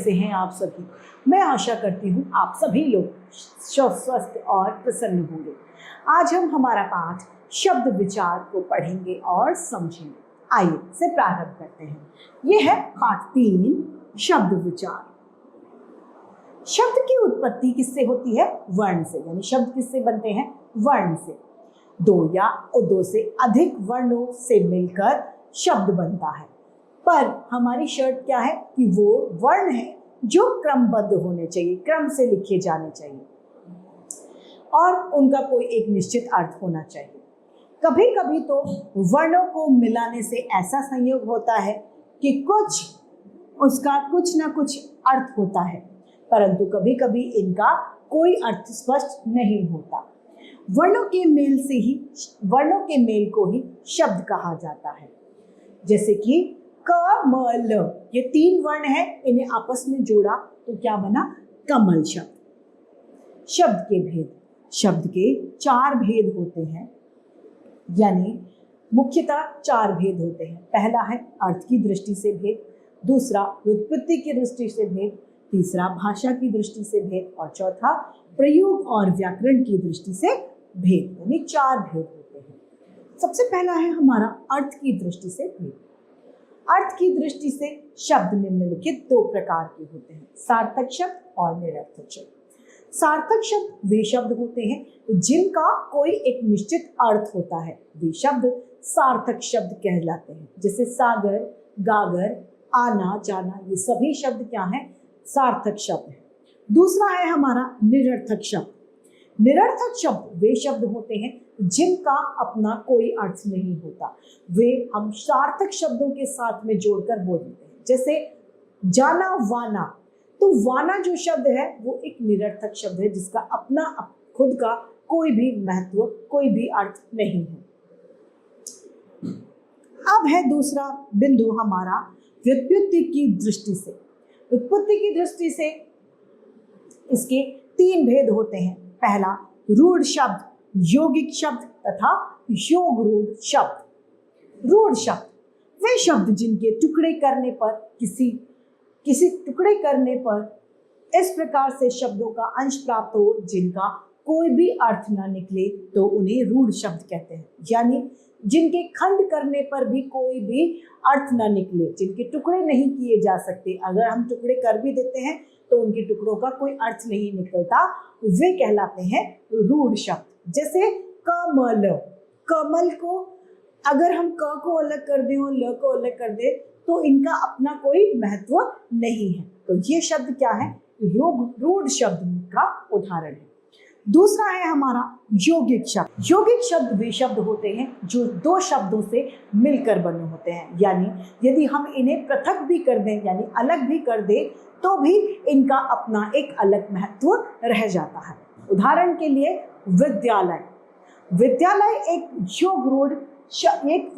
कैसे हैं आप सभी। मैं आशा करती हूँ आप सभी लोग स्वस्थ और प्रसन्न होंगे। आज हम हमारा पाठ शब्द विचार को पढ़ेंगे और समझेंगे। आइए से प्रारंभ करते हैं। ये है पाठ 3 शब्द विचार। शब्द की उत्पत्ति किससे होती है? वर्ण से। यानी शब्द किससे बनते हैं? वर्ण से। दो या दो से अधिक वर्णों से मिलकर शब्द बनता है। पर हमारी शर्त क्या है कि वो वर्ण है जो क्रमबद्ध होने चाहिए, क्रम से लिखे जाने चाहिए और उनका कोई एक निश्चित अर्थ होना चाहिए। कभी कभी तो वर्णों को मिलाने से ऐसा संयोग होता है कि उसका कुछ ना कुछ अर्थ होता है, परंतु कभी कभी इनका कोई अर्थ स्पष्ट नहीं होता। वर्णों के मेल को ही शब्द कहा जाता है। जैसे कि क म ल, ये 3 वर्ण हैं, इन्हें आपस में जोड़ा तो क्या बना? कमल शब्द। शब्द के 4 भेद होते हैं, यानी मुख्यतः 4 भेद होते हैं। पहला है अर्थ की दृष्टि से भेद, दूसरा व्युत्पत्ति की दृष्टि से भेद, तीसरा भाषा की दृष्टि से भेद और चौथा प्रयोग और व्याकरण की दृष्टि से भेद। यानी 4 भेद होते हैं। सबसे पहला है हमारा अर्थ की दृष्टि से भेद। अर्थ की दृष्टि से शब्द निम्नलिखित 2 प्रकार के होते हैं, सार्थक शब्द और निरर्थक शब्द। सार्थक शब्द वे शब्द होते हैं जिनका कोई एक निश्चित अर्थ होता है, वे शब्द सार्थक शब्द कहलाते हैं। जैसे सागर, गागर, आना जाना, ये सभी शब्द क्या हैं? सार्थक शब्द है। दूसरा है हमारा निरर्थक शब्द। निरर्थक शब्द वे शब्द होते हैं जिनका अपना कोई अर्थ नहीं होता, वे हम सार्थक शब्दों के साथ में जोड़कर बोल देते हैं। जैसे जाना, वाना, तो वाना जो शब्द है वो एक निरर्थक शब्द है जिसका अपना खुद का कोई भी महत्व, कोई भी अर्थ नहीं है। अब है दूसरा बिंदु हमारा व्युत्पत्ति की दृष्टि से। व्युत्पत्ति की दृष्टि से इसके 3 भेद होते हैं। पहला रूढ़ शब्द, यौगिक शब्द तथा योग रूढ़ शब्द। रूढ़ शब्द वे शब्द जिनके टुकड़े करने पर किसी टुकड़े करने पर इस प्रकार से शब्दों का अंश प्राप्त हो जिनका कोई भी अर्थ ना निकले तो उन्हें रूढ़ शब्द कहते हैं। यानी जिनके खंड करने पर भी कोई भी अर्थ ना निकले, जिनके टुकड़े नहीं किए जा सकते, अगर हम टुकड़े कर भी देते हैं तो उनके टुकड़ों का कोई अर्थ नहीं निकलता, वे कहलाते हैं रूढ़ शब्द। जैसे कमल, कमल को अगर हम क को अलग कर दें और ल को अलग कर दें तो इनका अपना कोई महत्व नहीं है। तो ये शब्द क्या है? रूढ़ शब्द का उदाहरण है। दूसरा है हमारा यौगिक शब्द। यौगिक शब्द वे शब्द होते हैं जो 2 शब्दों से मिलकर बने होते हैं, यानी यदि हम इन्हें पृथक भी कर दें यानी अलग भी कर दें तो भी इनका अपना एक अलग महत्व रह जाता है। उदाहरण के लिए विद्यालय। विद्यालय एक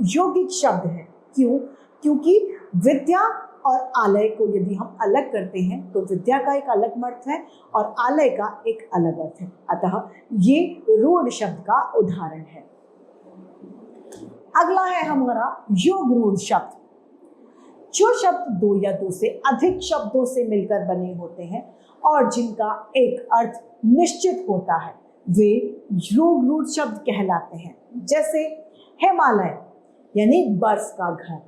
यौगिक शब्द है। क्यों? क्योंकि विद्या और आलय को यदि हम अलग करते हैं तो विद्या का एक अलग अर्थ है और आलय का एक अलग अर्थ है, अतः ये रूढ़ शब्द का उदाहरण है। अगला है हमारा योग रूढ़ शब्द। जो शब्द 2 या 2 से अधिक शब्दों से मिलकर बने होते हैं और जिनका एक अर्थ निश्चित होता है, वे योग रूढ़ शब्द कहलाते हैं। जैसे हिमालय यानी बर्फ का घर,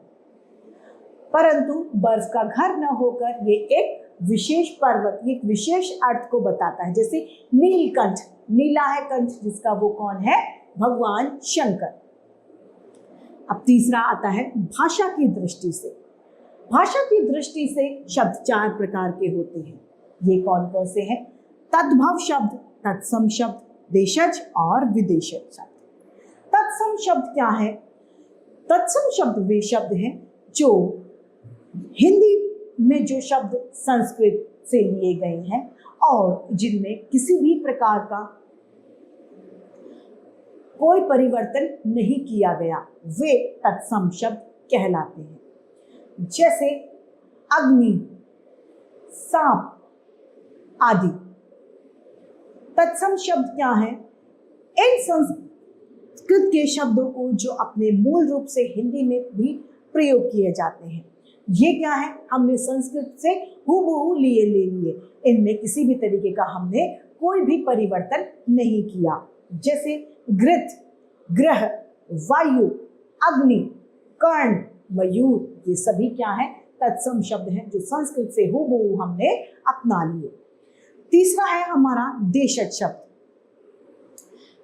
परंतु बर्फ का घर न होकर ये एक विशेष पर्वत, एक विशेष अर्थ को बताता है। जैसे नीलकंठ, नीला है कंठ जिसका, वो कौन है? भगवान शंकर। अब तीसरा आता है भाषा की दृष्टि से। भाषा की दृष्टि से शब्द 4 प्रकार के होते हैं। ये कौन कौन से हैं? तद्भव शब्द, तत्सम शब्द, देशज और विदेशज शब्द। तत्सम शब्द क्या है? तत्सम शब्द वे शब्द हैं जो हिंदी में जो शब्द संस्कृत से लिए गए हैं और जिनमें किसी भी प्रकार का कोई परिवर्तन नहीं किया गया, वे तत्सम शब्द कहलाते हैं। जैसे अग्नि, सांप आदि। तत्सम शब्द क्या है? इन संस्कृत के शब्दों को जो अपने मूल रूप से हिंदी में भी प्रयोग किए जाते हैं, ये क्या है, हमने संस्कृत से हूबहू ले लिए, इनमें किसी भी तरीके का हमने कोई भी परिवर्तन नहीं किया। जैसे घृत, ग्रह, वायु, अग्नि, कर्ण, मयूर, ये सभी क्या है, तत्सम शब्द हैं जो संस्कृत से हूबहू हमने अपना लिए। तीसरा है हमारा देशज शब्द।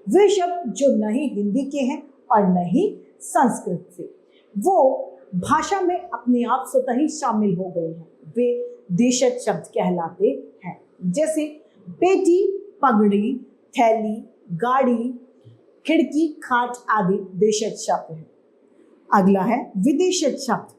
वे शब्द जो न ही हिंदी के हैं और न ही संस्कृत से, वो भाषा में अपने आप स्वतः ही शामिल हो गए हैं, वे देशज शब्द कहलाते हैं। जैसे पेटी, पगड़ी, थैली, गाड़ी, खिड़की, खाट आदि देशज शब्द हैं। अगला है विदेशज शब्द।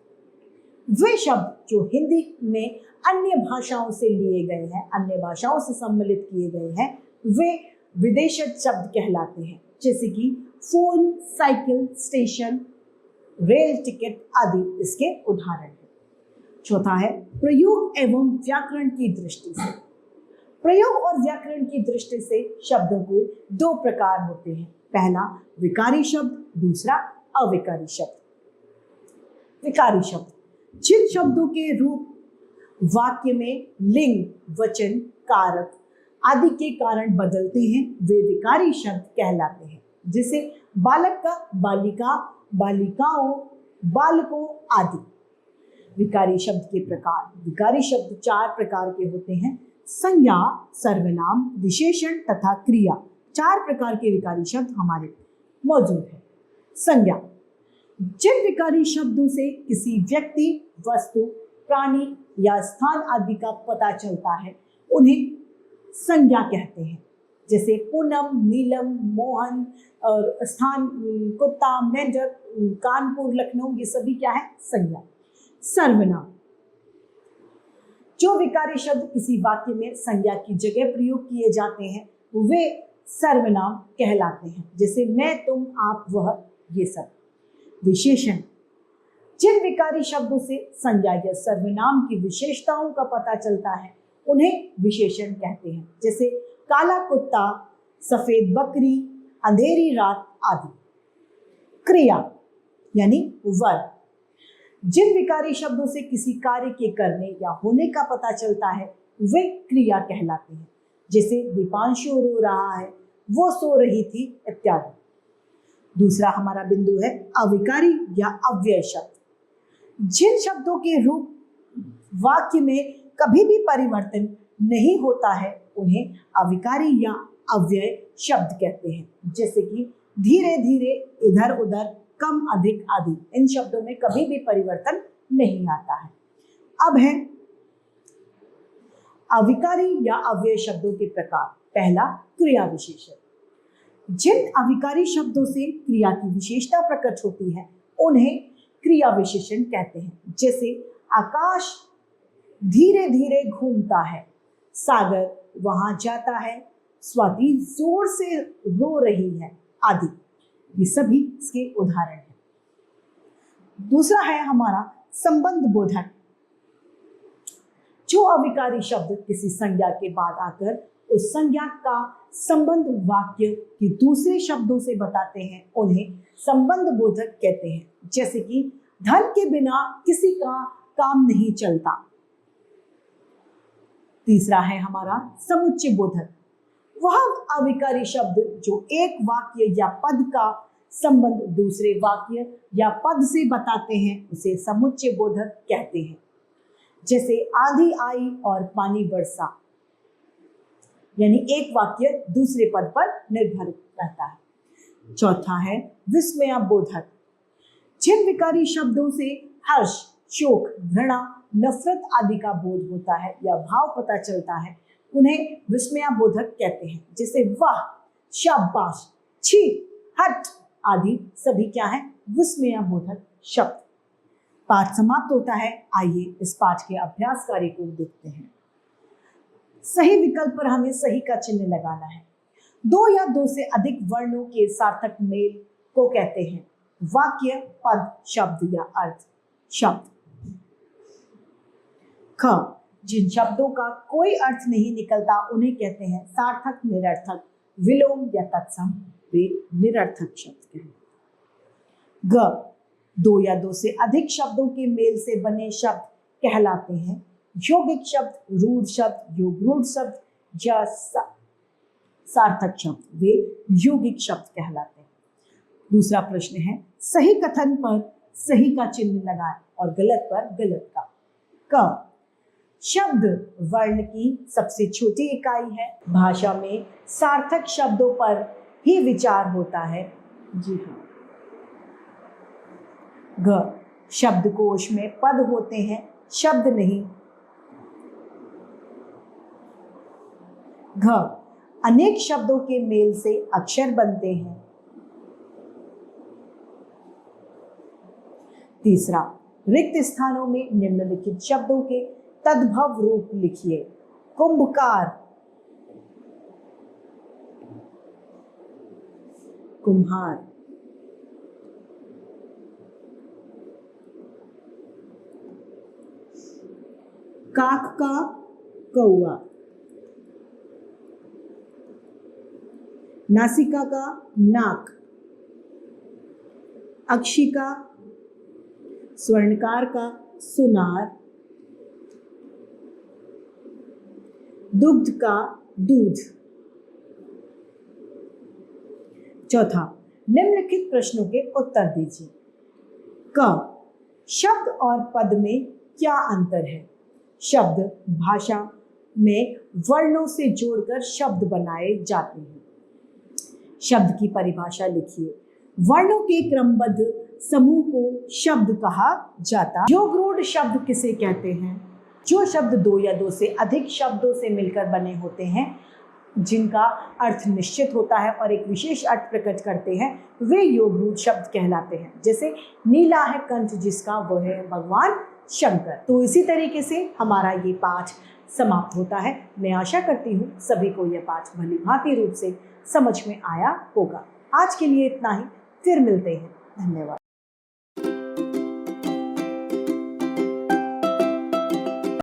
वे शब्द जो हिंदी में अन्य भाषाओं से लिए गए हैं, अन्य भाषाओं से सम्मिलित किए गए हैं, वे विदेशज शब्द कहलाते हैं। जैसे कि phone, cycle, station, rail ticket आदि इसके उदाहरण हैं। चौथा है प्रयोग एवं व्याकरण की दृष्टि से। प्रयोग और व्याकरण की दृष्टि से शब्दों को दो प्रकार होते हैं, पहला विकारी शब्द, दूसरा अविकारी शब्द। विकारी शब्द जिन शब्दों के रूप वाक्य में लिंग, वचन, कारक आदि के कारण बदलते हैं, वे विकारी शब्द कहलाते हैं। जैसे बालक का बालिका, बालिकाओं, बालकों आदि। विकारी शब्द के प्रकार। विकारी शब्द चार प्रकार के होते हैं, संज्ञा, सर्वनाम, विशेषण तथा क्रिया। चार प्रकार के विकारी शब्द हमारे मौजूद हैं। संज्ञा जिन विकारी शब्दों से किसी व्यक्ति, वस्तु, प्राणी या स्थान आदि का पता चलता है, उन्हें संज्ञा कहते हैं। जैसे पूनम, नीलम, मोहन और स्थान कुत्ता, मेंढक, कानपुर, लखनऊ, ये सभी क्या है, संज्ञा। सर्वनाम जो विकारी शब्द किसी वाक्य में संज्ञा की जगह प्रयोग किए जाते हैं, वे सर्वनाम कहलाते हैं। जैसे मैं, तुम, आप, वह, ये सब। विशेषण जिन विकारी शब्दों से संज्ञा या सर्वनाम की विशेषताओं का पता चलता है, उन्हें विशेषण कहते हैं। जैसे काला कुत्ता, सफेद बकरी, अंधेरी रात आदि। क्रिया यानी वर्ब जिन विकारी शब्दों से किसी कार्य के करने या होने का पता चलता है, वे क्रिया कहलाते हैं। जैसे दीपांशु रो रहा है, वो सो रही थी इत्यादि। दूसरा हमारा बिंदु है अविकारी या अव्यय शब्द। जिन शब्दों के रूप वाक्य में कभी भी परिवर्तन नहीं होता है, उन्हें अविकारी या अव्यय शब्द कहते हैं। जैसे कि धीरे धीरे, इधर उधर, कम अधिक आदि। इन शब्दों में कभी भी परिवर्तन नहीं आता है। अब है अविकारी या अव्यय शब्दों के प्रकार। पहला क्रिया विशेषण। जिन अविकारी शब्दों से क्रिया की विशेषता प्रकट होती है, उन्हें क्रिया विशेषण कहते हैं। जैसे आकाश धीरे धीरे घूमता है, सागर वहां जाता है, स्वाति जोर से रो रही है आदि। ये सभी इसके उदाहरण हैं। दूसरा है हमारा संबंध बोधक। जो अविकारी शब्द किसी संज्ञा के बाद आकर उस संज्ञा का संबंध वाक्य के दूसरे शब्दों से बताते हैं, उन्हें संबंध बोधक कहते हैं। जैसे कि धन के बिना किसी का काम नहीं चलता। तीसरा है हमारा समुच्चय बोधक। वह अविकारी शब्द जो एक वाक्य या पद का संबंध दूसरे वाक्य या पद से बताते हैं, उसे समुच्चय बोधक कहते हैं। जैसे आंधी आई और पानी बरसा, यानी एक वाक्य दूसरे पद पर निर्भर रहता है। चौथा है विस्मय बोधक। जिन विकारी शब्दों से हर्ष, शोक, घृणा, नफरत आदि का बोध होता है या भाव पता चलता है, उन्हें विस्मय बोधक कहते हैं। जैसे वाह, शाबाश, छी, हट आदि सभी क्या है, विस्मय बोधक शब्द। पाठ समाप्त होता है। आइए इस पाठ के अभ्यास कार्य को देखते हैं। सही विकल्प पर हमें सही का चिन्ह लगाना है। दो या दो से अधिक वर्णों के सार्थक मेल को कहते हैं वाक्य, पद, शब्द या अर्थ शब्द। ख जिन शब्दों का कोई अर्थ नहीं निकलता, उन्हें कहते हैं सार्थक, निरर्थक, विलोम या तत्सम, वे निरर्थक शब्द कहते हैं। ग दो या दो से अधिक शब्दों के मेल से बने शब्द कहलाते हैं यौगिक शब्द, रूढ़ शब्द, योगरूढ़ शब्द या सार्थक शब्द, वे यौगिक शब्द कहलाते हैं। दूसरा प्रश्न है, सही कथन पर सही का चिन्ह लगाएं और गलत पर गलत का। क, शब्द वर्ण की सबसे छोटी इकाई है। भाषा में सार्थक शब्दों पर ही विचार होता है। जी हाँ। घ, शब्दकोश में पद होते हैं, शब्द नहीं। घ, अनेक शब्दों के मेल से अक्षर बनते हैं। तीसरा, रिक्त स्थानों में निम्नलिखित शब्दों के तद्भव रूप लिखिए। कुंभकार, कुम्हार। काक का कौआ, नासिका का नाक, अक्षिका, स्वर्णकार का सुनार, दुग्ध का दूध। चौथा, निम्नलिखित प्रश्नों के उत्तर दीजिए। क, शब्द और पद में क्या अंतर है? शब्द भाषा में वर्णों से जोड़कर शब्द बनाए जाते हैं। शब्द की परिभाषा लिखिए। वर्णों के क्रमबद्ध समूह को शब्द कहा जाता है। योगरूढ़ शब्द किसे कहते हैं? जो शब्द दो या दो से अधिक शब्दों से मिलकर बने होते हैं, जिनका अर्थ निश्चित होता है और एक विशेष अर्थ प्रकट करते हैं, वे योगरूढ़ शब्द कहलाते हैं। जैसे नीला है कंठ जिसका, वो है भगवान शंकर। तो इसी तरीके से हमारा ये पाठ समाप्त होता है। मैं आशा करती हूँ सभी को यह पाठ भली भांति रूप से समझ में आया होगा। आज के लिए इतना ही, फिर मिलते हैं। धन्यवाद।